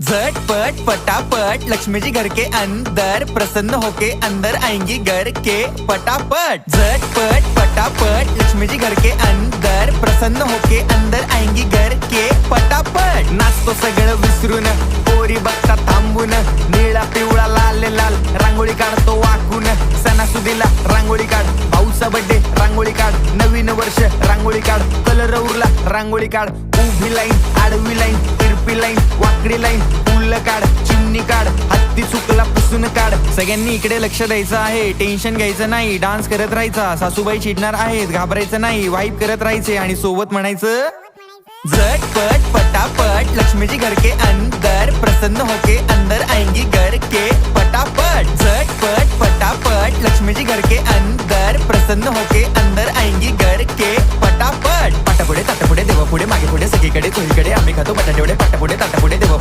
झटपट पटापट लक्ष्मी जी घर के अंदर प्रसन्न होके अंदर आएंगी घर के पटापट। झटपट पटापट लक्ष्मी जी घर के अंदर प्रसन्न होके अंदर आएंगी घर के पटापट। नाचतो सगळं विसरून पोरी बघता थांबून, निळा पिवळा लाल लाल रांगोळी काढतो वाकून। सणासुदीला रांगोळी काढ, भाऊचा बर्थडे रांगोळी काढ, नवीन वर्ष रांगोळी काढ, कलर उरला रांगोळी काढ। उभी लाईन, आडवी लाईन, तिरपी लाईन, वाकडी लाईन, फुल काढ, चिमणी काढ, हत्ती चुकला पुसून काढ। सगळ्यांनी इकडे लक्ष द्यायचं आहे, टेन्शन घ्यायचं नाही, डान्स करत राहायचा। सासूबाई चिडणार आहेत, घाबरायचं नाही, वाईब करत राहायचे आणि सोबत म्हणायचं झटपट पटापट लक्ष्मी जी घर के अंदर प्रसन्न होके अंदर आएंगी घर के पटापट। झटपट पटापट लक्ष्मी जी घर के अंदर प्रसन्न होके अंदर आएंगी घर के पटापट। पाटापुढे ताटापुढे देवापुढे मागे पुढे सगळीकडे चोहीकडे आम्ही खातो बटाटेवडे, पाटापुढे ताटापुढे देवा